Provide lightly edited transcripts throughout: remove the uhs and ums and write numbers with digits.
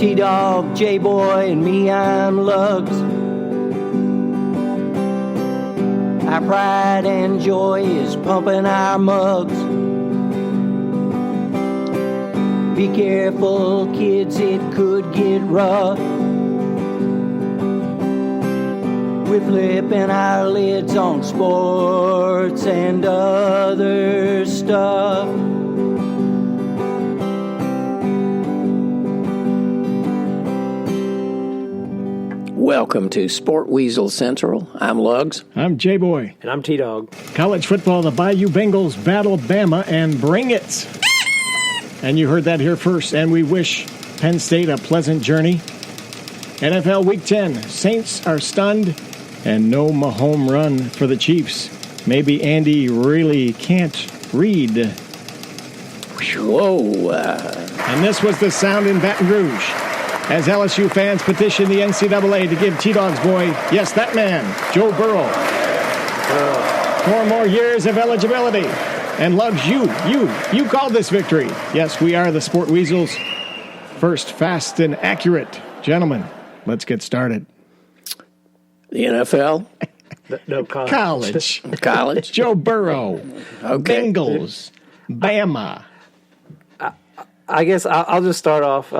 T-Dog, J-Boy, and me, I'm Lugs. Our pride and joy is pumping our mugs. Be careful, kids, it could get rough. We're flipping our lids on sports and other stuff. Welcome to Sport Weasel Central. I'm Lugs. I'm J-Boy. And I'm T-Dog. College football, the Bayou Bengals battle Bama and bring it. And you heard that here first. And we wish Penn State a pleasant journey. NFL Week 10. Saints are stunned. And no Mahomes run for the Chiefs. Maybe Andy really can't read. Whoa. And this was the sound in Baton Rouge as LSU fans petitioned the NCAA to give T-Dog's boy, yes, that man, Joe Burrow, 4 more years of eligibility. And Loves, you called this victory. Yes, we are the Sport Weasels. First, fast and accurate. Gentlemen, let's get started. The NFL? No, college. College? Joe Burrow. Okay. Bengals. Bama. I guess I'll just start off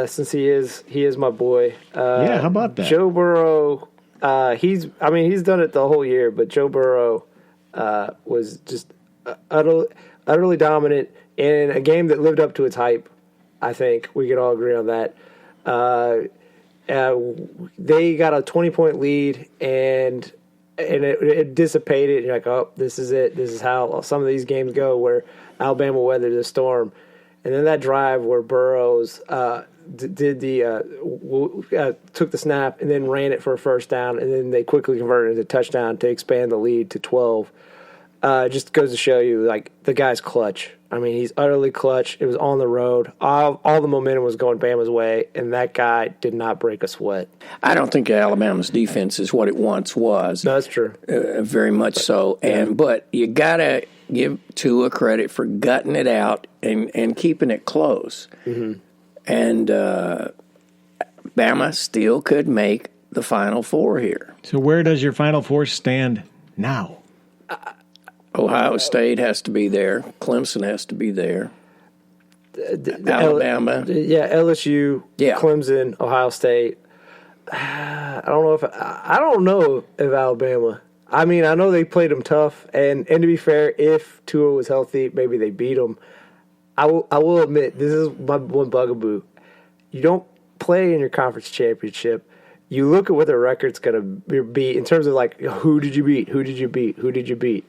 since he is my boy. Yeah, how about that? Joe Burrow. He's done it the whole year, but Joe Burrow was just utterly dominant in a game that lived up to its hype. I think we could all agree on that. They got a 20-point lead, and it dissipated. You're like, oh, this is it. This is how some of these games go, where Alabama weathered the storm. And then that drive where Burrows took the snap and then ran it for a first down, and then they quickly converted it into a touchdown to expand the lead to 12. Just goes to show you, like, the guy's clutch. I mean, he's utterly clutch. It was on the road. All the momentum was going Bama's way, and that guy did not break a sweat. I don't think Alabama's defense is what it once was. No, that's true. Very much so. But you got to give Tua credit for gutting it out and keeping it close. Mm-hmm. And Bama still could make the Final Four here. So where does your Final Four stand now? Ohio State has to be there. Clemson has to be there. Alabama. LSU, Clemson, Ohio State. I don't know if Alabama. I mean, I know they played them tough, and to be fair, if Tua was healthy, maybe they beat them. I will admit, this is my one bugaboo. You don't play in your conference championship. You look at what their record's going to be in terms of, like, who did you beat? Who did you beat? Who did you beat?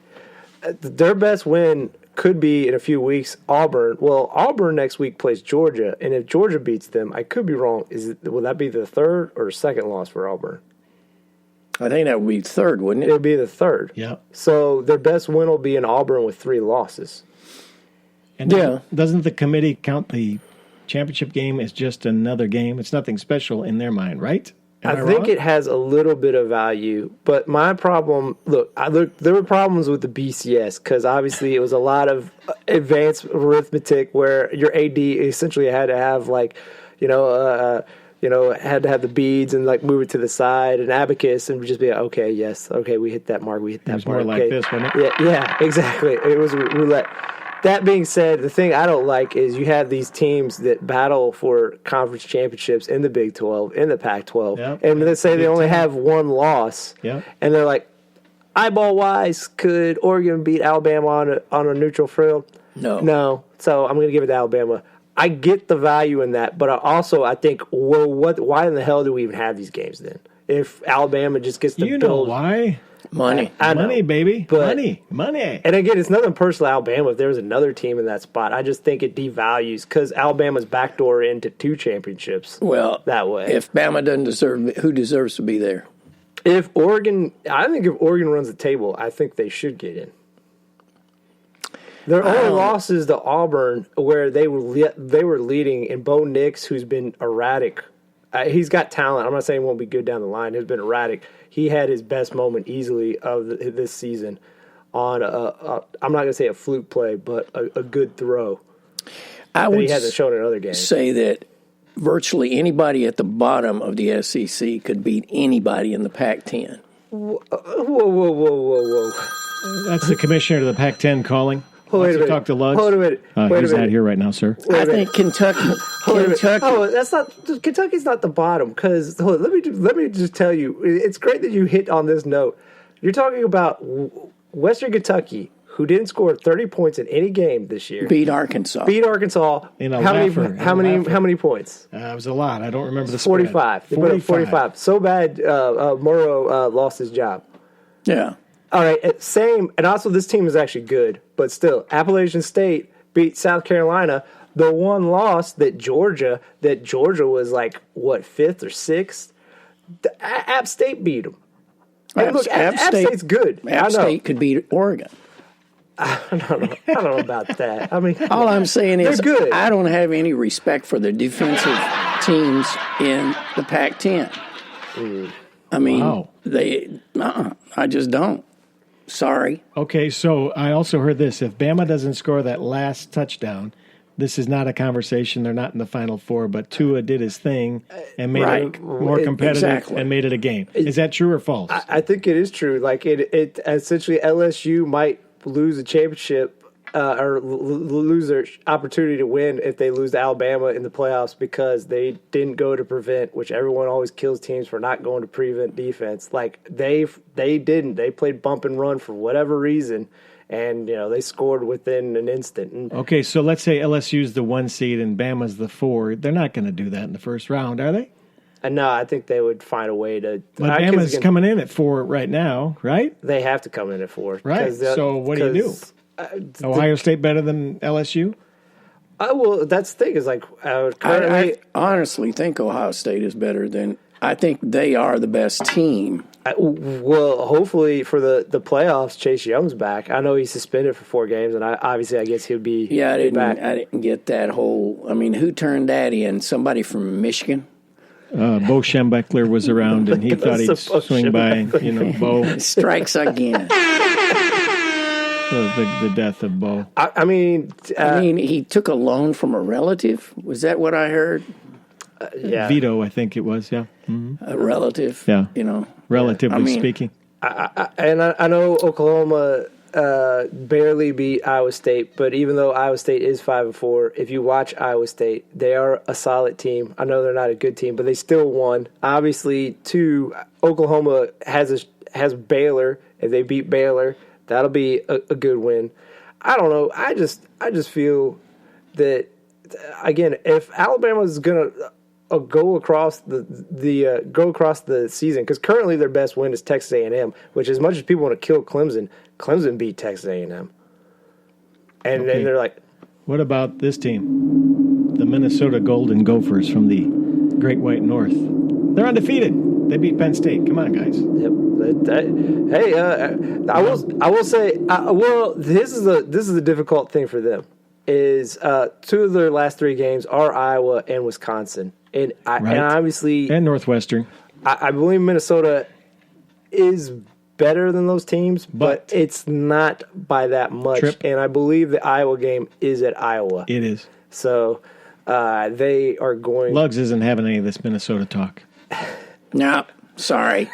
Their best win could be in a few weeks, Auburn. Well, Auburn next week plays Georgia, and if Georgia beats them, I could be wrong. Will that be the third or second loss for Auburn? I think that would be third, wouldn't it? It would be the third. Yeah. So their best win will be in Auburn with 3 losses. And doesn't the committee count the championship game as just another game? It's nothing special in their mind, right? I think it has a little bit of value, but my problem, there were problems with the BCS because obviously it was a lot of advanced arithmetic where your AD essentially had to have, like, had to have the beads and, like, move it to the side and abacus and just be like, okay, yes, okay, we hit that mark, we hit that mark. It was more like this, wasn't it? Yeah, exactly. It was roulette. That being said, the thing I don't like is you have these teams that battle for conference championships in the Big 12, in the Pac-12, and let's say they only have 1 loss, and they're like, eyeball-wise, could Oregon beat Alabama on a neutral field? No. So I'm going to give it to Alabama. I get the value in that, but I think, well, why in the hell do we even have these games then? If Alabama just gets the You know why? Money. Money, baby. But, money. And again, it's nothing personal to Alabama if there was another team in that spot. I just think it devalues because Alabama's backdoor into 2 championships. Well, that way. If Bama doesn't deserve, who deserves to be there? I think if Oregon runs the table, I think they should get in. Their only losses to Auburn, where they were leading, and Bo Nix, who's been erratic. He's got talent. I'm not saying he won't be good down the line. He's been erratic. He had his best moment easily of this season on I'm not going to say a fluke play, but a good throw. He hasn't shown in other games. Say that virtually anybody at the bottom of the SEC could beat anybody in the Pac-10. Whoa. That's the commissioner of the Pac-10 calling. Wait a minute. Talk to Lugs. Hold a minute. He's not here right now, sir. I think Kentucky. Oh, that's not Kentucky's not the bottom. Because let me just tell you, it's great that you hit on this note. You're talking about Western Kentucky, who didn't score 30 points in any game this year. Beat Arkansas. How many points? It was a lot. I don't remember the spread. 45. They put up 45. So bad, Burrow lost his job. Yeah. All right, same, and also this team is actually good, but still, Appalachian State beat South Carolina. The one loss that Georgia was like, what, 5th or 6th? App State beat them. And look, App State's good. App State could beat Oregon. I don't know about that. I mean, all I'm saying is good. I don't have any respect for the defensive teams in the Pac-10. I mean, I just don't. Sorry. Okay, so I also heard this. If Bama doesn't score that last touchdown, this is not a conversation. They're not in the Final Four, but Tua did his thing and made it more competitive and made it a game. Is that true or false? I think it is true. Like, it essentially LSU might lose a championship or lose their opportunity to win if they lose to Alabama in the playoffs because they didn't go to prevent, which everyone always kills teams for not going to prevent defense. Like, they didn't. They played bump and run for whatever reason, and they scored within an instant. Okay, so let's say LSU's the 1 seed and Bama's the 4. They're not going to do that in the first round, are they? No, I think they would find a way to. But Bama's coming in at 4 right now, right? They have to come in at 4. Right. So what do you do? Ohio State better than LSU? Well, that's the thing. Is like I honestly think Ohio State is better than. I think they are the best team. Well, hopefully for the playoffs, Chase Young's back. I know he's suspended for 4 games, and I guess he'll be. Yeah, back. I didn't get that whole. I mean, who turned that in? Somebody from Michigan. Bo Schembechler was around, and he thought he'd swing by. Bo strikes again. The death of Bo. I mean, he took a loan from a relative. Was that what I heard? Yeah, Vito, I think it was. Yeah, a relative. Yeah, relatively speaking. I know Oklahoma barely beat Iowa State, but even though Iowa State is 5-4, if you watch Iowa State, they are a solid team. I know they're not a good team, but they still won. Obviously, too, Oklahoma has Baylor. If they beat Baylor, that'll be a good win. I don't know. I just feel that, again, if Alabama is gonna go across the season, because currently their best win is Texas A&M, which as much as people want to kill Clemson beat Texas A&M, and then they're like, what about this team, the Minnesota Golden Gophers from the Great White North? They're undefeated. They beat Penn State. Come on, guys. Yep. I will say. Well, this is a difficult thing for them. Is 2 of their last 3 games are Iowa and Wisconsin, and obviously and Northwestern. I believe Minnesota is better than those teams, but it's not by that much. And I believe the Iowa game is at Iowa. It is. So they are going. Lugs isn't having any of this Minnesota talk. No, sorry.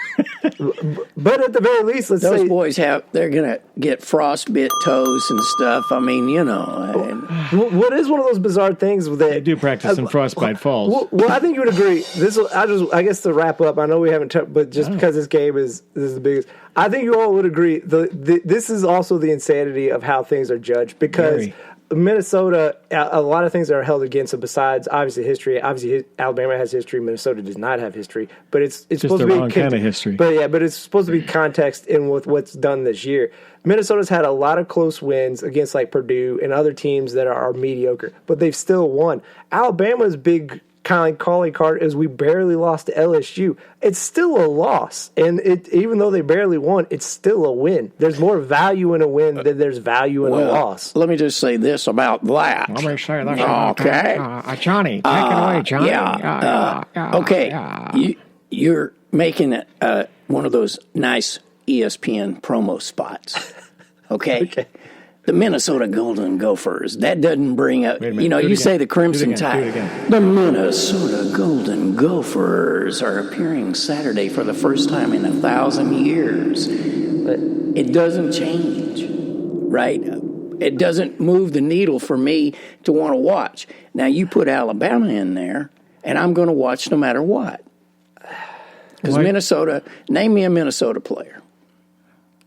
But at the very least, those boys they're going to get frostbit toes and stuff. I mean, what is one of those bizarre things that they do practice in frostbite falls. Well, I think you would agree. I guess to wrap up, I know we haven't but just because this game is the biggest, I think you all would agree. This is also the insanity of how things are judged, because Minnesota, a lot of things are held against it besides obviously history. Obviously, Alabama has history. Minnesota does not have history, but it's just supposed the to be wrong kind of history. But it's supposed to be context in with what's done this year. Minnesota's had a lot of close wins against like Purdue and other teams that are mediocre, but they've still won. Alabama's big kind of calling card is we barely lost to LSU. It's still a loss, and even though they barely won, it's still a win. There's more value in a win than there's value in a loss. Let me just say this about that. Let me say this. Okay. Johnny, take it away, Johnny. Okay. You're making it one of those nice ESPN promo spots. Okay? Okay. The Minnesota Golden Gophers. That doesn't bring up, you say the Crimson Tide. The Minnesota Golden Gophers are appearing Saturday for the first time in 1,000 years. But it doesn't change, right? It doesn't move the needle for me to want to watch. Now, you put Alabama in there, and I'm going to watch no matter what. Because Minnesota, name me a Minnesota player.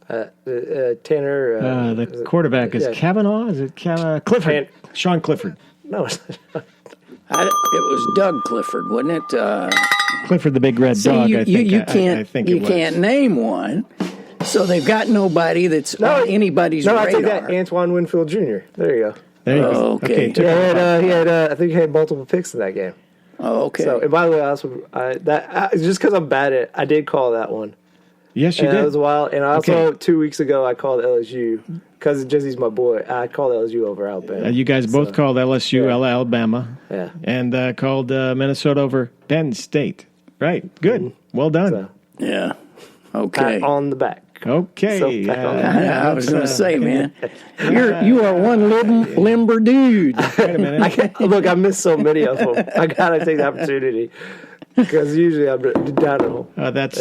Tanner. The quarterback is Kavanaugh? Is it Clifford? Sean Clifford. No. It was Doug Clifford, wasn't it? Clifford the Big Red Dog, I think you can't name one. So they've got nobody that's on anybody's radar. I take that Antoine Winfield Jr. There you go. There you go. Okay. I think he had multiple picks in that game. Oh, okay. So, and by the way, just because I'm bad at it, I did call that one. Yes, you did. That was wild. And also, 2 weeks ago, I called LSU. Because Jizzy's my boy, I called LSU over Alabama. You guys both called LSU Alabama. Yeah. And called Minnesota over Penn State. Right. Good. Mm-hmm. Well done. So, yeah. Okay. pat on the back. Okay. I was going to say, man, you are one limber dude. Wait a minute. Look, I missed so many of them. I got to take the opportunity. Because usually I'm down at home. That's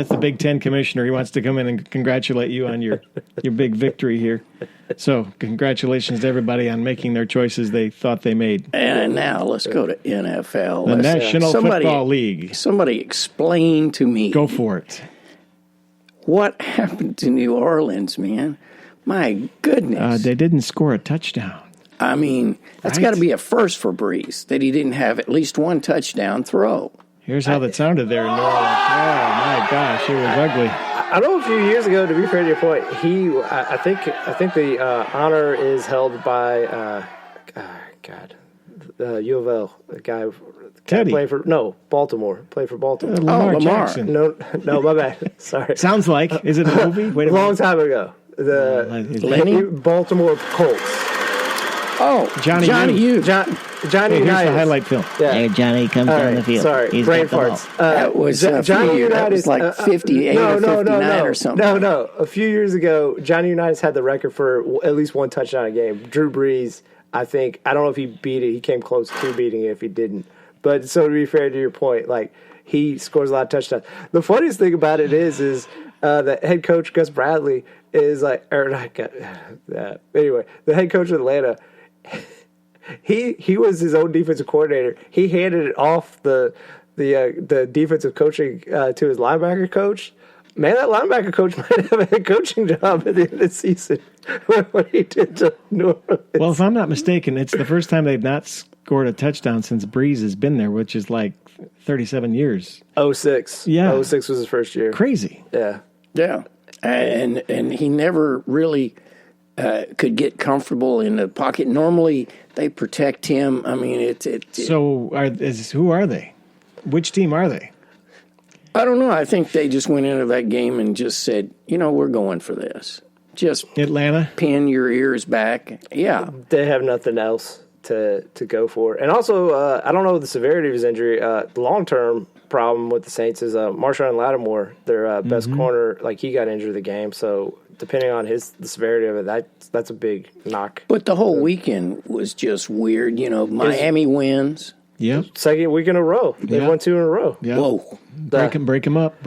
the Big Ten commissioner. He wants to come in and congratulate you on your big victory here. So congratulations to everybody on making their choices they thought they made. And now let's go to NFL. The National Football League. Somebody explain to me. Go for it. What happened to New Orleans, man? My goodness. They didn't score a touchdown. I mean, that's got to be a first for Breeze, that he didn't have at least one touchdown throw. Here's how that sounded there in New Orleans. Oh, my gosh, it was ugly. I know a few years ago, to be fair to your point, I think the honor is held by, U of L, the guy Teddy. Baltimore. Played for Baltimore. Lamar. Jackson. No, my bad. Sorry. Sounds like. Is it a movie? Wait a long time ago. Lenny? Baltimore Colts. Oh, Johnny U. Johnny Here's Unitas. the highlight film. Yeah. There Johnny comes down the field. Sorry, He's brain got the farts. That was Johnny Unitas. That was like 58 or 59 or something. No. A few years ago, Johnny Unitas had the record for at least one touchdown a game. Drew Brees, I think, I don't know if he beat it. He came close to beating it if he didn't. But so to be fair to your point, like, he scores a lot of touchdowns. The funniest thing about it is the head coach, Gus Bradley, is like, anyway, the head coach of Atlanta, he was his own defensive coordinator. He handed it off the defensive coaching to his linebacker coach. Man, that linebacker coach might have a head coaching job at the end of the season. What he did to New Orleans. Well, if I'm not mistaken, it's the first time they've not scored a touchdown since Breeze has been there, which is like 37 years. 06. Yeah. 06 was his first year. Crazy. Yeah. Yeah. And he never really could get comfortable in the pocket. Normally, they protect him. I mean, So, who are they? Which team are they? I don't know. I think they just went into that game and just said, we're going for this. Just Atlanta? Pin your ears back. Yeah. They have nothing else to go for. And also, I don't know the severity of his injury. The long-term problem with the Saints is Marshawn Lattimore, their best corner, like he got injured the game. So depending on the severity of it, that's a big knock. But the whole weekend was just weird. Miami wins. Yep. Second week in a row. They won 2 in a row. Yep. Whoa. Break him up.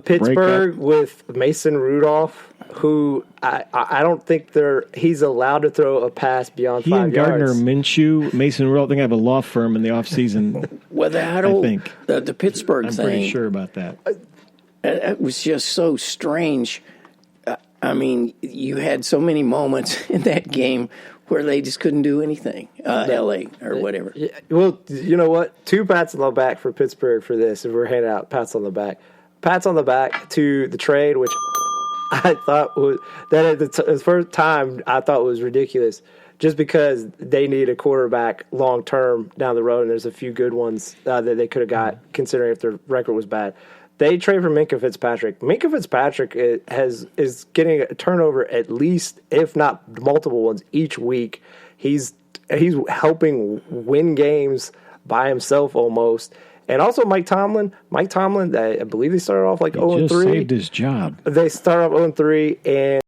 Pittsburgh with Mason Rudolph, who I don't think he's allowed to throw a pass beyond 5 yards. He and Gardner Minshew, Mason Rudolph, I think I have a law firm in the offseason. Well, the Pittsburgh thing. I'm pretty sure about that. It was just so strange. I mean, you had so many moments in that game where they just couldn't do anything, L.A. or whatever. Well, you know what? 2 pats on the back for Pittsburgh for this, if we're handing out pats on the back. Pats on the back to the trade, which I thought was, that at the first time, I thought was ridiculous, just because they need a quarterback long-term down the road, and there's a few good ones that they could have got, considering if their record was bad. They trade for Minkah Fitzpatrick. Minkah Fitzpatrick is getting a turnover at least, if not multiple ones, each week. He's helping win games by himself almost. And also Mike Tomlin, I believe they started off like 0-3. He just saved his job. They started off 0-3, and